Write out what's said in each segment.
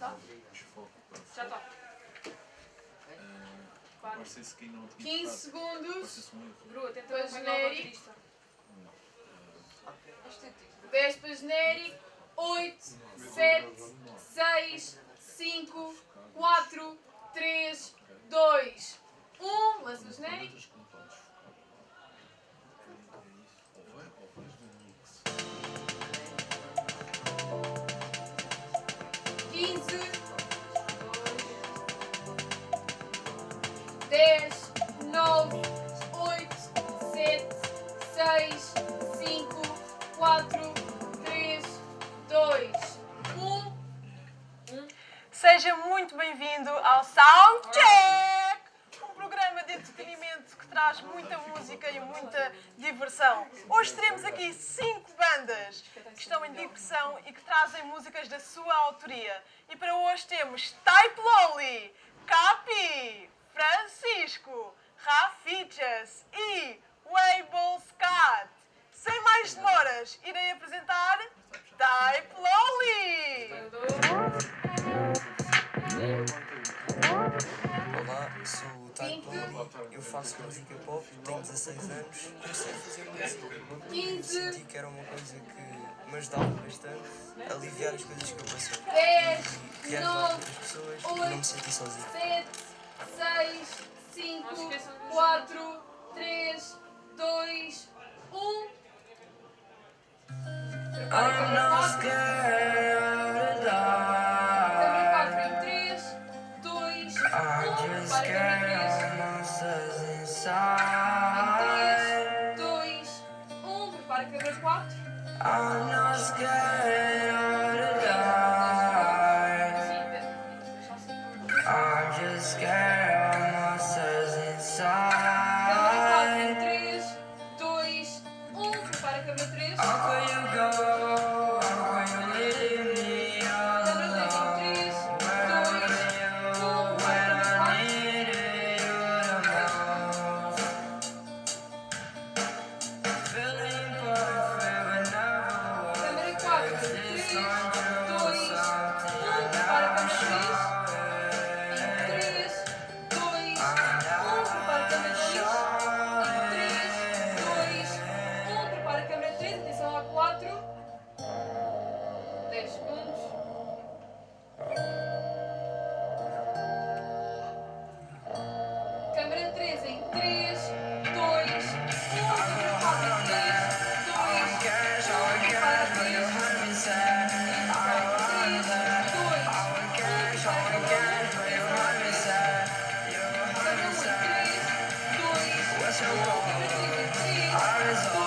Tá? Já está. 15 segundos. Grua, tenta Para apanhar o genérico. baterista. 10 para genérico. 8, 7, 6, 5, 4, 3, 2, 1. Lança o genérico. Dez, 9, 8, 7, 6, 5, 4, 3, 2, 1. Seja muito bem-vindo ao Soundcheck, um programa de entretenimento que traz muita música e muita diversão. Hoje teremos aqui 5 bandas que estão em diversão e que trazem músicas da sua autoria. E para hoje temos Type Loli, Capi, Francisco, Rafichas e Weibo Scat. Sem mais demoras, irei apresentar Type Loli. Olá, sou o Type Loli, eu faço música pop, tenho 16 anos, comecei a fazer música. 15, Senti que era uma coisa que me ajudava bastante a aliviar as coisas que eu passei. 10, E queria ajudar outras pessoas e não me senti sozinho. 7, 6, 5, 4, 3, 2, 1. Prepara a câmera 4. Câmera 4 em 3, 2, 1. Prepara a câmera 3. Em 3, 2, 1. Prepara a câmera 4. Câmera 4 em 3, 2, 1. Prepara a câmera 3. Câmera 3 em 3, 2, 1. Prepara a câmera 4. Câmera 4 em 3, 2, 1. Prepara a câmera 3. Em 3, 2, 1. Prepara a câmera 2. Em 3, 2, 1. Prepara a câmera 3. Atenção à 4. 10 segundos. Câmera 3 em 3, 2, 1. Câmera 4 em 3, 2, 1. Prepara a 3. Em 3, 2, 1. Prepara a câmera 2. Câmera 1 em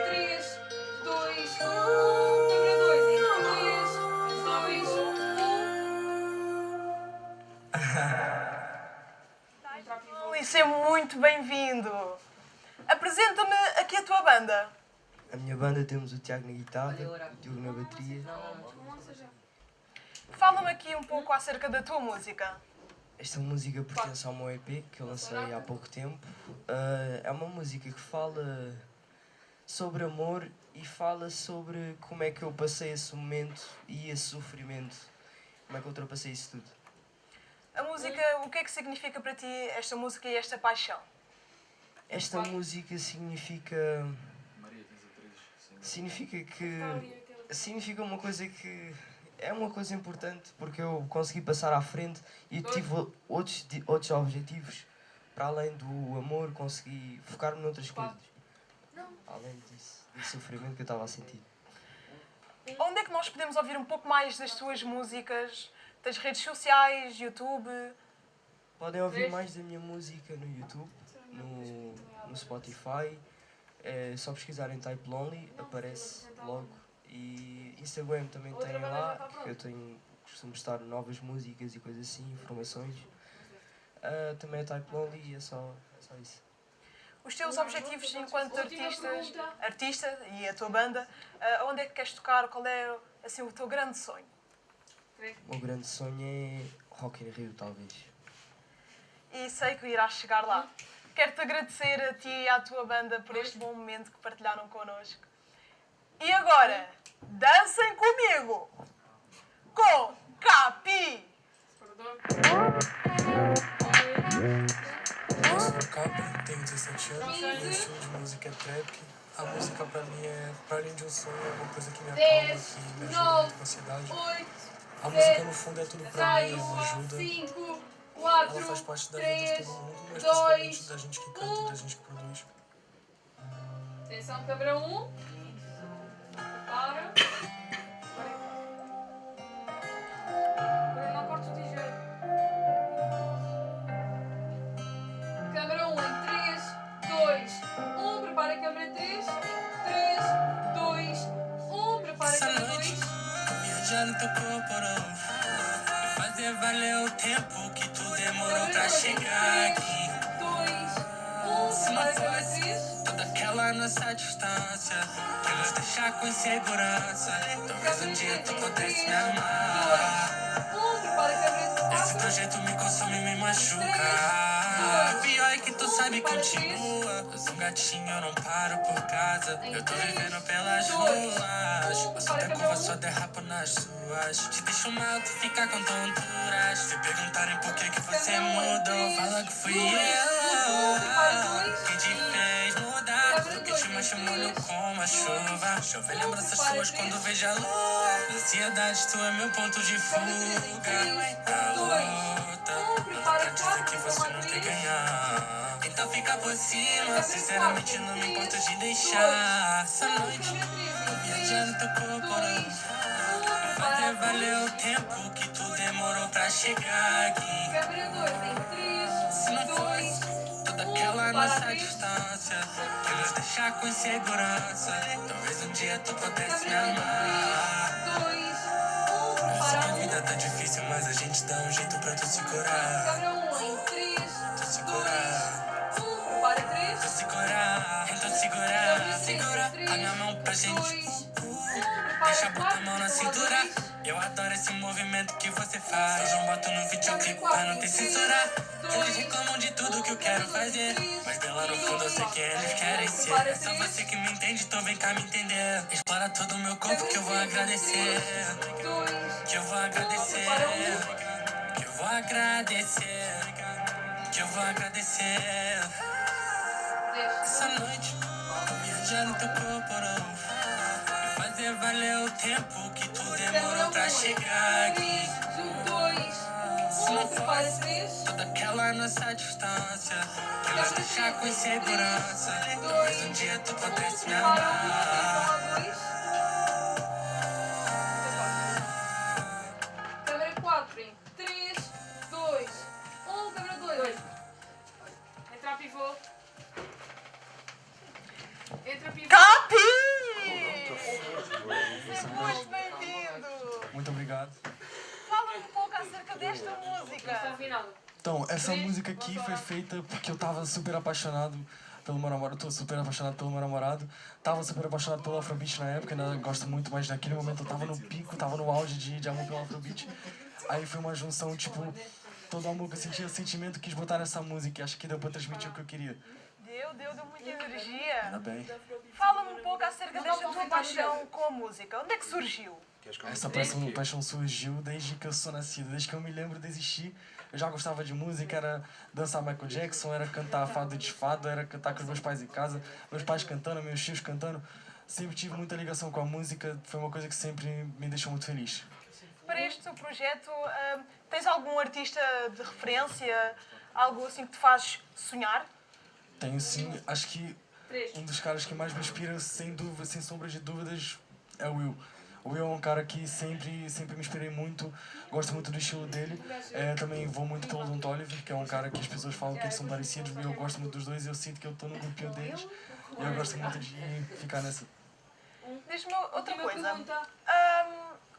3, 2, 1. Câmera 3 em 3, 2, 1. Câmera 1. E seja muito bem-vindo. Apresenta-me aqui a tua banda. A minha banda temos o Tiago na guitarra, o Diogo na bateria, Fala-me aqui um pouco acerca da tua música. Esta música pertence ao meu EP, que eu lancei há pouco tempo. É uma música que fala sobre amor e fala sobre como é que eu passei esse momento e esse sofrimento. Como é que eu ultrapassei isso tudo. A música, o que é que significa para ti esta música e esta paixão? Esta música significa uma coisa que é uma coisa importante, porque eu consegui passar à frente e tive outros objetivos. Para além do amor, consegui focar-me noutras coisas. Além desse sofrimento que eu estava a sentir. Onde é que nós podemos ouvir um pouco mais das tuas músicas? Tens redes sociais, YouTube? Podem ouvir mais da minha música no YouTube, no Spotify. É só pesquisarem Type Lonely, aparece logo. E Instagram também tem lá, que eu costumo postar novas músicas e coisas assim, informações. Também é Type Lonely e é só isso. Os teus objetivos enquanto artista e a tua banda, onde é que queres tocar? Qual é assim, o teu grande sonho? O meu grande sonho é Rock in Rio, talvez. E sei que irás chegar lá. Quero-te agradecer a ti e à tua banda por este bom momento que partilharam connosco. E agora, dancem comigo! Com Capi! Eu sou o Capi, tenho 17 anos, meu estilo de música é trap. A música pra mim para além de um sonho, é uma coisa que me acalma, que me ajuda muito com a ansiedade. A música no fundo é tudo pra mim, ela ajuda. Ela faz parte da vida de todo mundo, mas principalmente da gente que canta e da gente que produz. Atenção, câmera 1. Para. Agora não corta o DJ. Câmera 1 em 3, 2, 1. Prepara a câmera 3. 3, 2, 1. Prepara a câmera 2. Viajando teu corpo, fazer valer o tempo que tu demorou pra chegar aqui. 2, 1. Se não Prepara a câmera fosse 3. toda aquela nossa distância que nos deixar com insegurança, talvez um dia tu pudesse me amar. 1. Prepara a câmera 4. Esse projeto me consome e me machuca. O pior é que tu sabe continua. Eu sou um gatinho, eu não paro por casa. Eu tô vivendo pelas ruas. Passo até curva, só derrapo nas suas. Te deixo mal, tu fica com tonturas. Se perguntarem por que você mudou, fala que fui eu que te fez mudar. Tudo que te mancha molho como a chuva. Chove lembranças suas quando vejo a lua. Ansiedade, tu é meu ponto de fuga. Da luta, não dá pra dizer que você não quer ganhar. Então fica por cima, sinceramente não me importa de deixar. Essa noite, viajando teu corpo, fazer valer o tempo que tu demorou pra chegar aqui. Câmera 2 em 3, Se não 2, fosse toda aquela nossa distância que nos deixar com insegurança, talvez um dia tu pudesse me amar. 2, 1. Eu sei que a Prepara vida tá difícil, mas a gente dá um jeito pra tu se curar. câmera 1 em 3, Tu se 2, curar, 1. Prepara 3. tu se curar, então segurar, segura a minha mão pra gente. Deixa botar a mão na cintura. Eu adoro esse movimento que você faz. Eu não boto no videoclipe pra não ter censura. Eles reclamam de tudo que eu quero fazer, mas bem lá no fundo eu sei quem eles querem ser. É só você que me entende, então vem cá me entender. Explora todo o meu corpo que eu vou agradecer. Que eu vou agradecer. Que eu vou agradecer. Que eu vou agradecer. Essa noite, viajando teu corpo, fazer valer o tempo que tu demorou pra chegar aqui. 2, Se não 1. Prepara 3. toda aquela nossa distância que nos deixar com insegurança, talvez um dia tu pudesse me amar. Câmera 4 em 3, 2, 1. Câmera 2. Entra pivô. Entra pivô. Capi! Seja muito bem-vindo! Muito obrigado. Fala um pouco acerca desta música. Está afinado. Então, essa música aqui foi feita porque eu tava super apaixonado pelo meu namorado, tô super apaixonado pelo meu namorado. Tava super apaixonado pelo Afrobeat na época, ainda gosto muito, mas naquele momento eu tava no pico, tava no auge de amor pelo Afrobeat. Aí foi uma junção, tipo, todo amor que eu sentia, sentimento, quis botar nessa música e acho que deu pra transmitir o que eu queria. Deu muita energia. Ainda bem. Fala-me um pouco acerca desta tua paixão com a música. Onde é que surgiu? Essa paixão surgiu desde que eu sou nascido, desde que eu me lembro de existir. Eu já gostava de música, era dançar Michael Jackson, era cantar fado de fado, era cantar com os meus pais em casa, meus pais cantando, meus tios cantando. Sempre tive muita ligação com a música, foi uma coisa que sempre me deixou muito feliz. Para este teu projeto, tens algum artista de referência? Algo assim que te faz sonhar? Tenho sim, acho que um dos caras que mais me inspira, sem dúvida, sem sombra de dúvidas, é o Will. O Will é um cara que sempre me inspirei muito, gosto muito do estilo dele. Também vou muito pelo Don Toliver, que é um cara que as pessoas falam que eles são parecidos, mas eu gosto muito dos dois e eu sinto que eu estou no grupinho deles. E eu gosto muito de ficar nessa. Diz-me outra coisa.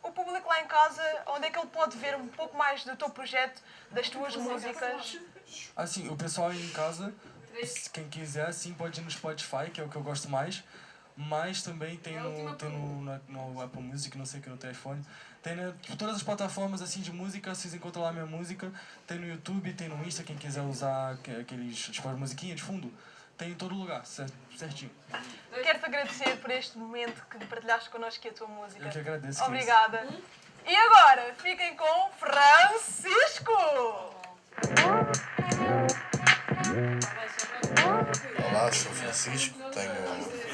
O público lá em casa, onde é que ele pode ver um pouco mais do teu projeto, das tuas músicas? Assim, o pessoal aí em casa, quem quiser, sim, pode ir no Spotify, que é o que eu gosto mais. Mas também tem no Apple Music, não sei que eu não tenho iPhone. Tem todas as plataformas assim de música, vocês encontram lá minha música. Tem no YouTube, tem no Insta, quem quiser usar aqueles, tipo, as musiquinhas de fundo. Tem em todo lugar, certinho. Quero-te agradecer por este momento que partilhaste connosco e a tua música. Eu que agradeço. Obrigada. E agora, fiquem com Francisco! Olá, sou Francisco, tenho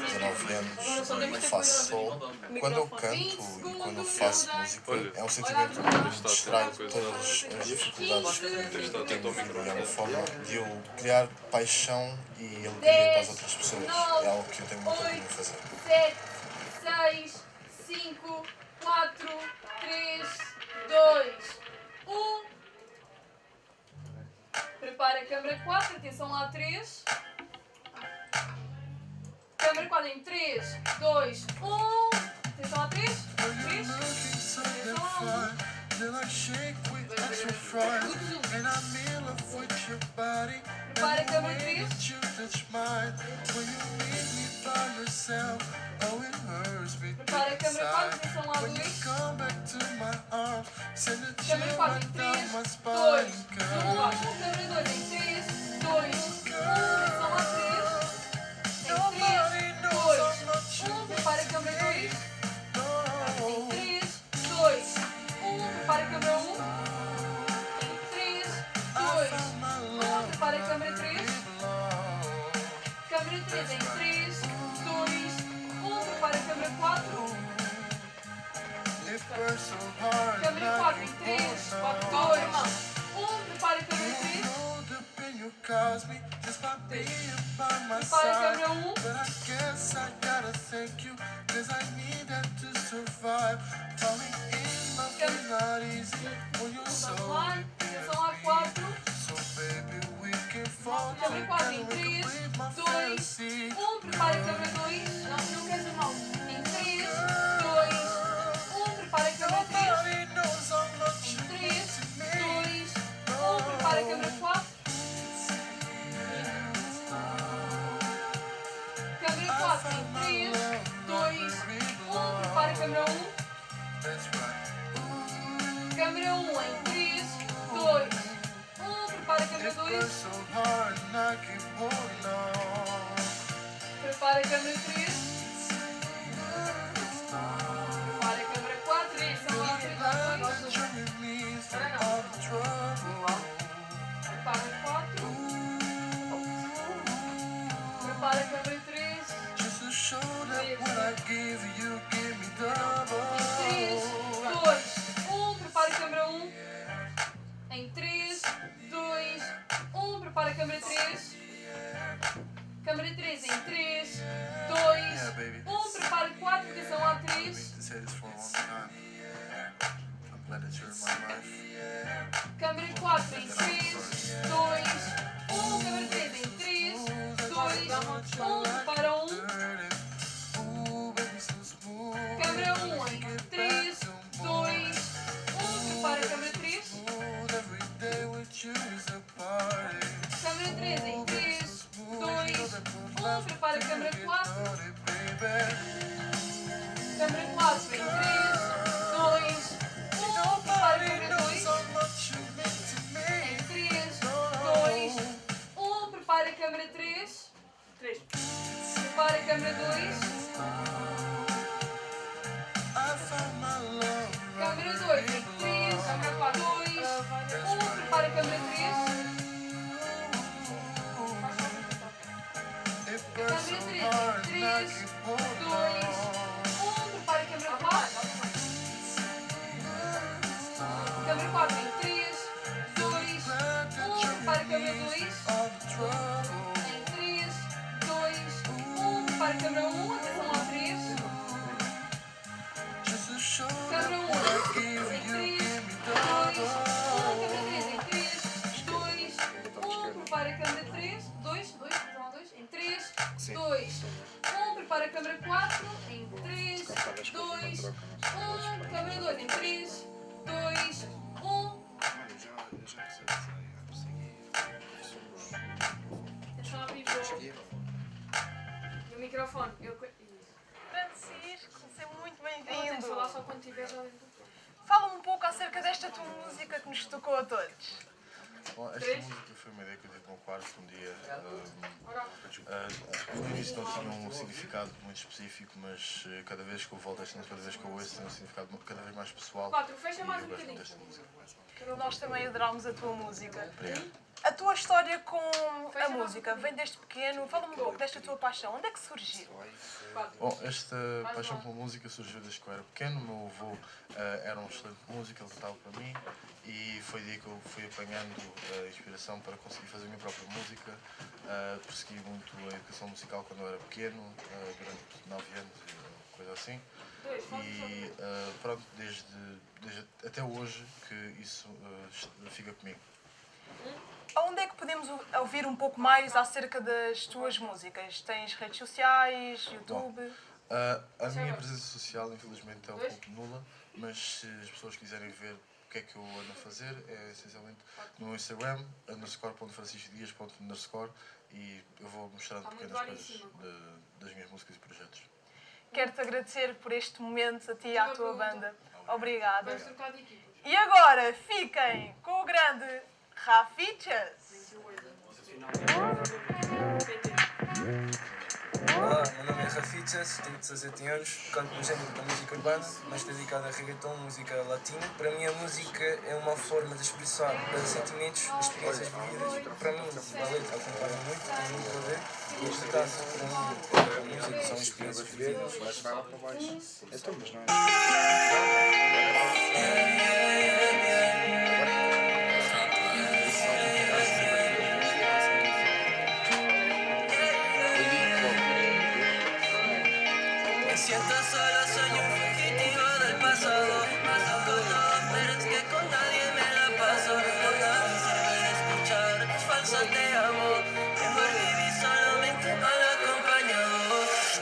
19 anos e faço sol. Quando eu canto e quando eu faço música, é um sentimento que me distrai de todas as dificuldades que tenho. É uma forma de eu criar paixão e alegria para as outras pessoas. É algo que eu tenho muito orgulho de fazer. 7, 6, 5, 4, 3, 2, 1. Prepara a câmera 4, atenção lá 3. Câmera 4 em 3, 2, 1. Atenção lá 3. 3. Atenção lá 1. Prepara a câmera 3. Prepara a câmera 4, atenção lá 2. Câmera 4 em 3, 2, 1. Câmera 2 em 3, 2, 1. Atenção lá 3. Em 3, 2, 1. Prepara a câmera 2. Em 3, 2, 1. Prepara a câmera 1. Em 3, 2, 1. Prepara a câmera 3. Câmera 3 em 3, 2, 1. Prepara a câmera 4. Câmera 4 em 3, 4, 2, 1. Prepara a câmera 3. Prepara a câmera 1. Vamos lá. Atenção lá 4. Câmera 4 em 3, 2, 1. Prepara a câmera 2. Não queres a mão. Em 3, 2, 1. Prepara a câmera 3. Em 3, 2, 1. Prepara a câmera 4. Câmera 4 em 3, 2, 1. Prepara a câmera 1. Câmera 1 em 3, 2, 1. Prepara a câmera 2. Prepara a câmera 3. Prepara a câmera 4. Atenção lá 3, 2. Prepara 4. Prepara a câmera 3. 3, 2, 1. Prepara a câmera 1. Em 3, 2, 1. Prepara a câmera 3. Câmera 3 em 3, 2, 1. Prepara 4. Atenção lá 3. Câmera 4 em 3, 2, 1. Câmera 3 em 3, 2, 1. Prepara 1. Câmera 1 em 3, 2, 1. Prepara a câmera 3. Câmera 3 em 3, 2, Câmera 2 em 3, 2, 1. Atenção a abrir o microfone. Francisco, seja muito Tens de falar bem-vindo. só quando estiver já dentro do plano. Fala-me um pouco acerca desta tua música que nos tocou a todos. Bom, esta música foi uma ideia que eu tive no quarto um dia. No início não tinha um significado muito específico, mas cada vez que eu volto a esta música, cada vez que eu ouço, tem um significado cada vez mais pessoal. 4, fecha mais E um eu gosto muito bocadinho. desta música. Nós também adorámos a tua música. Obrigado. A tua história com a música vem desde pequeno. Fala-me um pouco desta tua paixão. Onde é que surgiu? Bom, esta paixão pela música surgiu desde que eu era pequeno. O meu avô era um excelente músico, ele cantava para mim e foi daí que eu fui apanhando inspiração para conseguir fazer a minha própria música. Persegui muito a educação musical quando eu era pequeno, durante 9 anos, coisa assim. E pronto, desde até hoje que isso fica comigo. Onde é que podemos ouvir um pouco mais acerca das tuas músicas? Tens redes sociais, YouTube? A minha presença social, infelizmente, é um pouco nula, mas se as pessoas quiserem ver o que é que eu ando a fazer, é essencialmente no meu Instagram, _franciscodias__ e eu vou mostrando pequenas coisas das minhas músicas e projetos. Quero-te agradecer por este momento, a ti e à tua banda. Obrigada. Vamos trocar de equipas. E agora fiquem com o grande Rafichas. Olá, meu nome é Rafichas, tenho 17 anos, canto no género da música urbana, mas dedicado a reggaeton, música latina. Para mim a música é uma forma de expressar sentimentos, experiências vividas. Para mim a letra acompanha muito, tem muito a ver. E neste caso, para mim, a música são experiências vividas. Me siento solo, soy un fugitivo del pasado. Con todo, pero es que con nadie me la paso. Con nada me sirve de escuchar, es falso te amo. Mejor vivir solamente mal acompañado.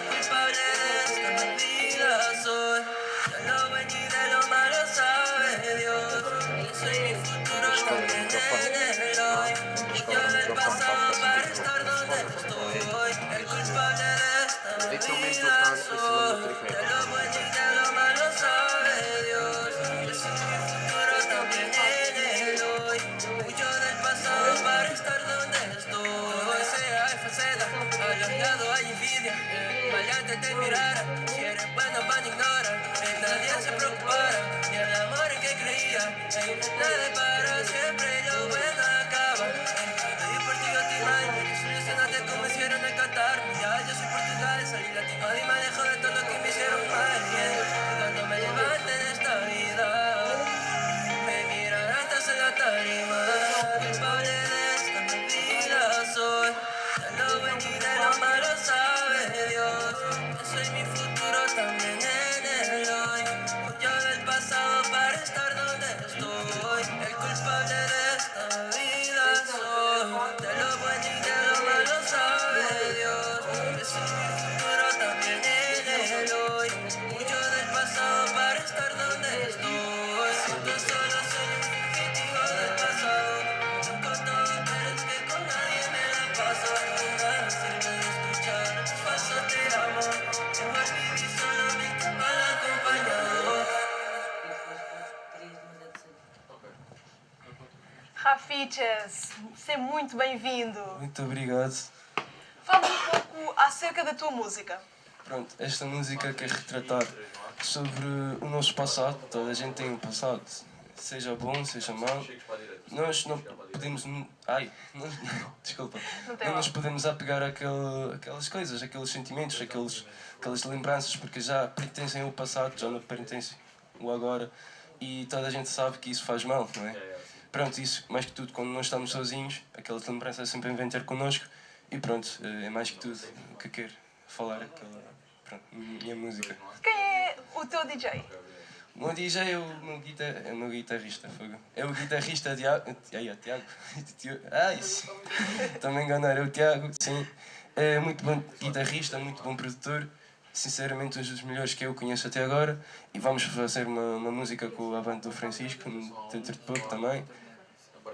Culpable de esta vida soy. De lo bueno y de lo malo sabe Dios. Yo soy mi futuro también en el hoy. Yo del pasado para estar donde estoy. El culpable de esta vida soy. De lo bueno y de lo malo sabe Dios. Yo soy mi futuro también en el hoy. Huyo del pasado para estar donde estoy. Sea hay falsedad, a los lados hay envidia. Maleante te mirara, si eres bueno van a ignorar. Nadie se preocupara, ni el amor en que creía. Nada para siempre y lo bueno acaba. Pedí por ti a ti mal, desilusionaste como hicieron en Qatar. Ya yo soy Portugal, salí latino y me alejo de todo lo que me hicieron mal. Cuando me levante de esta vida, me mirarán tras en la tarima. Culpable de esta vida soy. De lo bueno y de lo malo sabe Dios. Yo soy mi futuro también en el hoy. Yo del pasado para estar donde estoy. El culpable de esta vida soy. De lo bueno y de lo malo sabe Dios. Yo soy mi futuro también en el hoy. Yo del pasado para estar donde estoy. Siento solo, soy un fugitivo del pasado. Con todo, pero es que con nadie me la paso. Con nada me sirve de escuchar. Paso te amo. Mejor vivir solamente mal acompañado. Rafichas, seja muito bem-vindo. Muito obrigado. Fala um pouco acerca da tua música. Pronto, esta música quer retratar sobre o nosso passado. Toda a gente tem um passado, seja bom, seja mau. Nós não podemos... desculpa. Não nos podemos apegar àquelas coisas, aqueles sentimentos, aquelas lembranças, porque já pertencem ao passado, já não pertencem ao agora. E toda a gente sabe que isso faz mal, não é? Pronto, isso, mais que tudo, quando nós estamos sozinhos, aquelas lembranças sempre vêm ter connosco. E pronto, é mais que tudo o que eu quero falar, minha música. Quem é o teu DJ? O meu DJ é o meu guitarrista. É o guitarrista Tiago. Tiago. Isso. Estou-me a enganar, é o Tiago, sim. É muito bom guitarrista, muito bom produtor. sinceramente um dos melhores que eu conheço até agora. E vamos fazer uma música com a banda do Francisco, dentro de pouco também.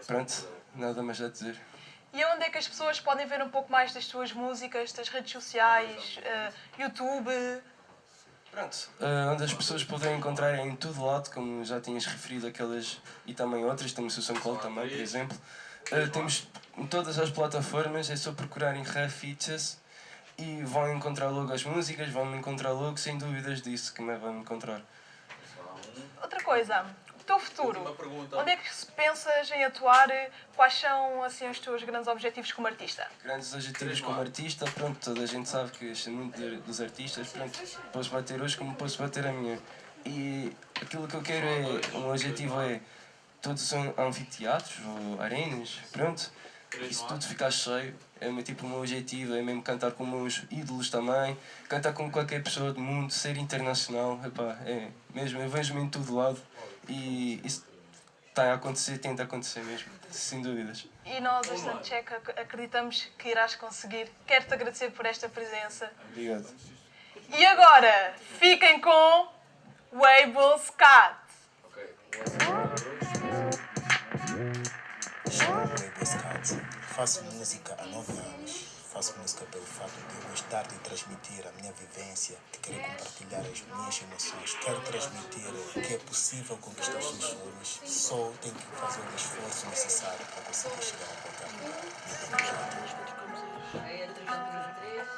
Pronto, nada mais a dizer. E onde é que as pessoas podem ver um pouco mais das tuas músicas, das redes sociais, YouTube? Pronto, onde as pessoas podem encontrar é em todo lado, como já tinhas referido, aquelas e também outras. Temos o SoundCloud também, por exemplo. Temos em todas as plataformas, é só procurarem Rafeatures e vão encontrar logo as músicas, vão me encontrar logo, sem dúvidas disso, que me vão encontrar. Outra coisa, o teu futuro. Onde é que pensas em atuar? Quais são assim, os teus grandes objetivos como artista? Grandes objetivos como artista, pronto, toda a gente sabe que gosto muito dos artistas, pronto, posso bater hoje como posso bater amanhã. E aquilo que eu quero é, um objetivo é, todos são anfiteatros ou arenas, pronto, e se tudo ficar cheio, é tipo o meu objetivo, é mesmo cantar com meus ídolos também, cantar com qualquer pessoa do mundo, ser internacional, epá, é mesmo, eu vejo-me em todo lado e isso está a acontecer, tenta acontecer mesmo, sem dúvidas. E nós, a Soundcheck, acreditamos que irás conseguir. Quero-te agradecer por esta presença. Obrigado. E agora, fiquem com Wable Scat. Chamo-me Wable Scat. Faço música há 9 anos. Faço música pelo fato de eu gostar de transmitir a minha vivência, de querer compartilhar as minhas emoções. Quero transmitir que é possível conquistar os seus sonhos. Só tem que fazer o esforço necessário para conseguir chegar a qualquer lugar. Aí é 3, 3, 3.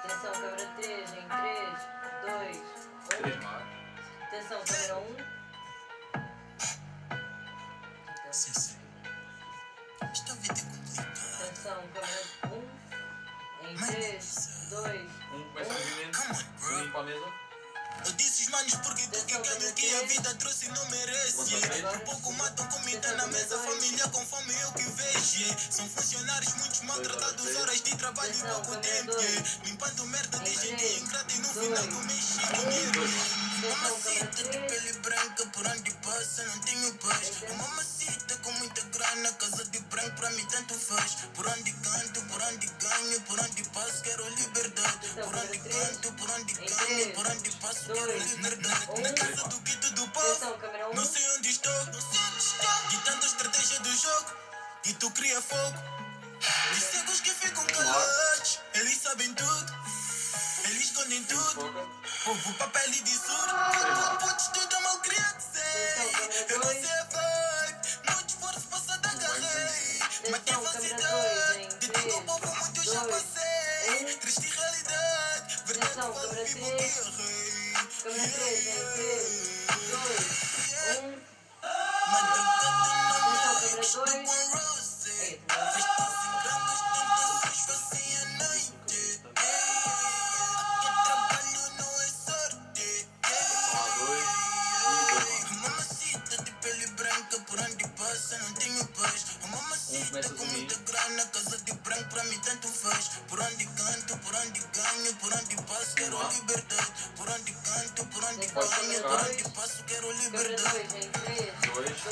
Atenção, câmera 3, em 3, 2, 1. Atenção, câmera 1. Sim, sim. Esta vida é complicada. Atenção, câmera 1. Em 3, 2, 1. Começa o movimento. Limpa para a mesa. Eu disse os manos porque tu que ganho que a vida trouxe e não merece. Por pouco matam comida na mesa, família com fome eu que vejo. São funcionários muitos maltratados, horas de trabalho e pouco tempo. Limpando merda de gente ingrata e no final do mês chega dinheiro. Mamacita de pele branca, por onde passa não tenho paz. Mamacita com muita grana, casa de branco pra mim tanto faz. Por onde canto, por onde ganho, por onde passo quero liberdade. Por onde canto, por onde ganho, por onde passo quero liberdade. Na casa do guito do povo, não sei onde estou. De tanta estratégia do jogo, e tu cria fogo. Os cegos que ficam calados, eles sabem tudo. Eles escondem tudo. Povo, papel e de surdo. Putos, tudo é mal criado, sei. Eu não sei a vibe. Muito esforço passado agarrei. Mas tem falsidade. De todo o povo, muito eu já passei. Triste realidade. Verdade, falo, vivo que errei. Câmera 3, em 3, 2, 1. Madrugada na minha Atenção, ex do câmera 2. One Rose. Festas e grandes tentações fazem à noite. Aqui trabalho não é sorte. Mamacita de pele branca, por onde passa não tenho paz. Mamacita com muita grana, casa de branco pra mim tanto faz. Por onde canto, por onde ganho, por onde passo quero liberdade. Por onde canto, por onde ganho, por onde passo quero Câmera liberdade. 2, em 3, 2.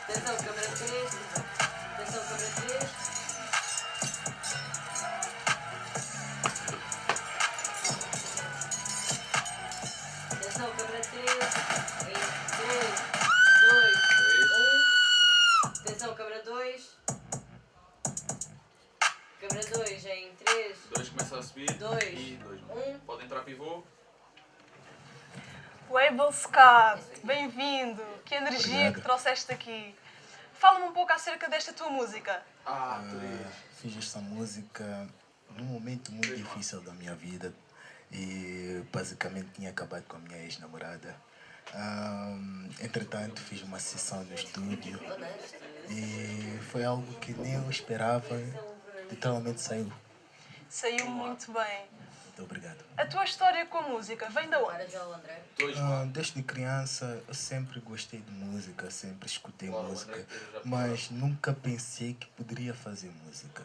Atenção, câmera 3. Atenção, câmera 3. Atenção, câmera 3. Em 3, 2, 1. Atenção, câmera 2. Câmera 2, em 3, 2 começa a subir. 2, E 2. 1. Pode entrar pivô. Wable Scat, bem-vindo. Que energia Obrigado. que trouxeste aqui. Fala-me um pouco acerca desta tua música. Fiz esta música num momento muito difícil da minha vida e basicamente tinha acabado com a minha ex-namorada. Entretanto, fiz uma sessão no estúdio e foi algo que nem eu esperava, literalmente saiu. Saiu muito bem. Muito obrigado. A tua história com a música vem de onde? Desde criança eu sempre gostei de música, sempre escutei música, mas nunca pensei que poderia fazer música.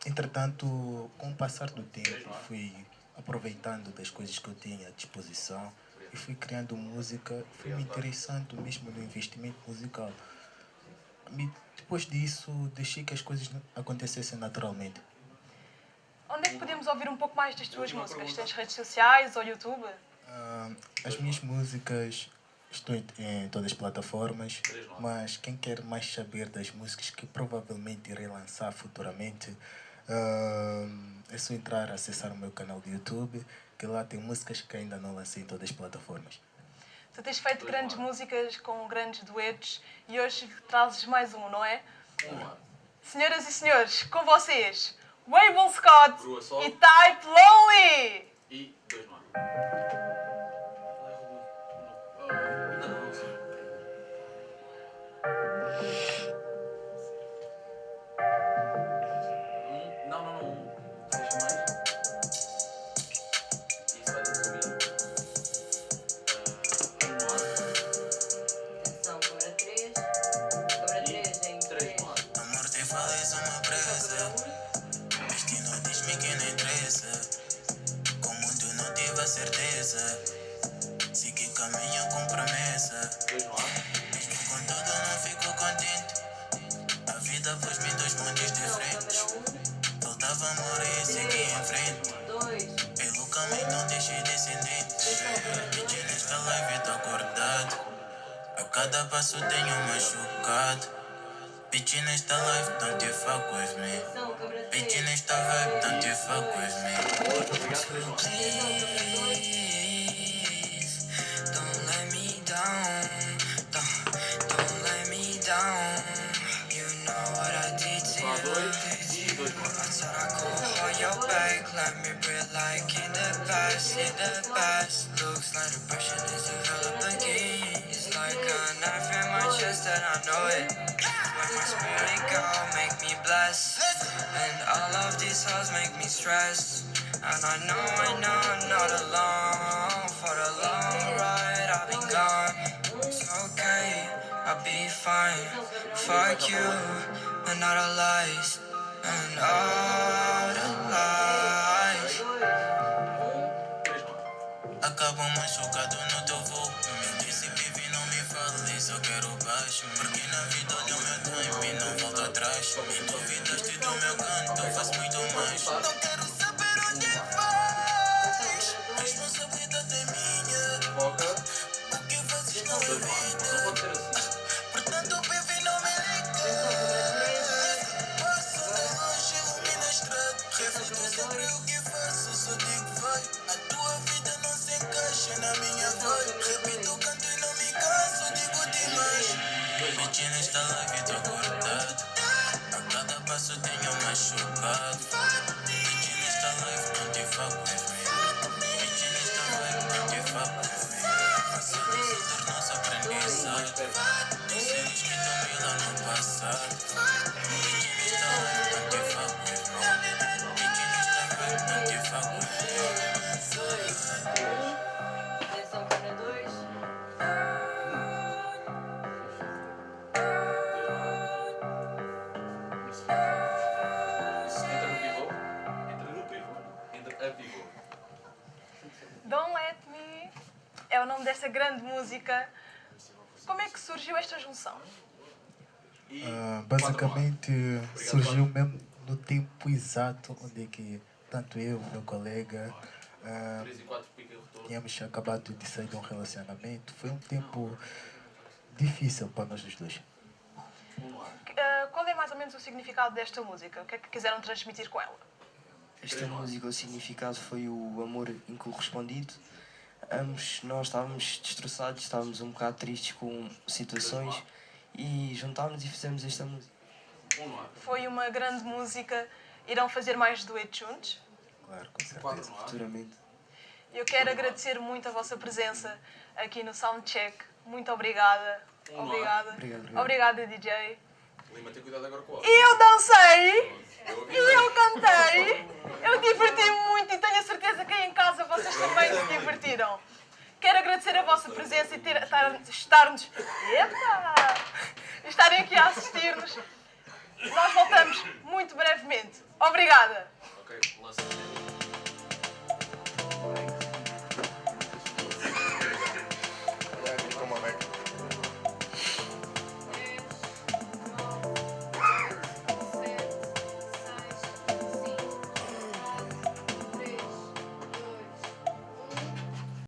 Entretanto, com o passar do tempo, fui aproveitando das coisas que eu tinha à disposição e fui criando música, fui me interessando mesmo no investimento musical. Depois disso, deixei que as coisas acontecessem naturalmente. Onde é que podemos ouvir um pouco mais das tuas músicas? Tens redes sociais ou YouTube? As minhas músicas estão em todas as plataformas, mas quem quer mais saber das músicas que provavelmente irei lançar futuramente, é só entrar, acessar o meu canal do YouTube, que lá tem músicas que ainda não lancei em todas as plataformas. Tu tens feito grandes músicas com grandes duetos e hoje trazes mais um, não é? Senhoras e senhores, com vocês, Wavell Scott e Type Lonely! E 2 no ar. Não. Deixa mais. Isso vai ter que subir. No ar. Atenção, cobra 3. Cobra 3 em 3. Amor, te falei, sou uma presa. Destino diz-me que não interessa. Como tu não tive a certeza. Segui caminho com promessa. 2 no ar. Mesmo com tudo, não fico contente. A vida pôs-me em 2 mundos diferentes. Faltava amor e segui em frente. 2. Pelo caminho não deixei descendentes. Pedi nesta live, tô acordado. A cada passo tenho machucado. Pedi nesta live, don't you fuck with me. Pedi nesta vibe, don't you fuck with me. Please, don't let me down. Don't let me down. You know what I did to you. I said I go on your back, let me breathe like in the past, in the past. Looks like depression is developing again. It's like a knife in my chest and I know it. When my spirit go, make me blessed. And all of these hoes make me stress. And I know I'm not alone. For the long ride I've been gone. It's okay, I'll be fine. Fuck you, and all the lies. And all the lies. Acabo machucado no teu voo. Me disse vive, não me fale, só quero baixo. Porque na vida olha o meu time e não volto atrás. Me duvidaste do meu canto, faço muito mais. Não quero saber onde vais. Responsabilidade é minha. Foca. O que fazes não é Não vida. pode ser assim. Portanto, baby, não me liga. Passo de longe, ilumina a estrada. Reflito sobre o que faço, só digo vai. A tua vida não se encaixa na minha vibe. Repito o canto e não me canso, digo demais. Pedi nesta live, tô acordado. A cada passo tenho machucado. Pedi nesta live, don't you fuck with me. Pedi nesta vibe, don't you fuck with me. Passado se tornou-se aprendizado. Disseres que tomei lá no passado. Pedi nesta live, don't you fuck with me. Pedi nesta vibe, don't you fuck with me. Atenção, cobra 2. Entra a pivô. Don't Let Me é o nome desta grande música. Como é que surgiu esta junção? Basicamente surgiu mesmo no tempo exato onde que tanto eu, meu colega, 3 e 4 pica retorno. tínhamos acabado de sair de um relacionamento. Foi um tempo difícil para nós os dois. Qual é mais ou menos o significado desta música? O que é que quiseram transmitir com ela? Esta música, o significado foi o amor incorrespondido. Ambos nós estávamos destroçados, estávamos um bocado tristes com situações e juntámos e fizemos esta música. Foi uma grande música. Irão fazer mais duetos juntos? Claro, com certeza. Futuramente. Eu quero agradecer muito a vossa presença aqui no Soundcheck. Muito obrigada. Obrigada. Obrigada, DJ. Lima, tem cuidado agora com o áudio. E eu dancei. E eu cantei. Eu diverti-me muito e tenho a certeza que aí em casa vocês também se divertiram. Quero agradecer a vossa presença e estarem aqui a assistir-nos. Nós voltamos muito brevemente. Obrigada. Ok, lança.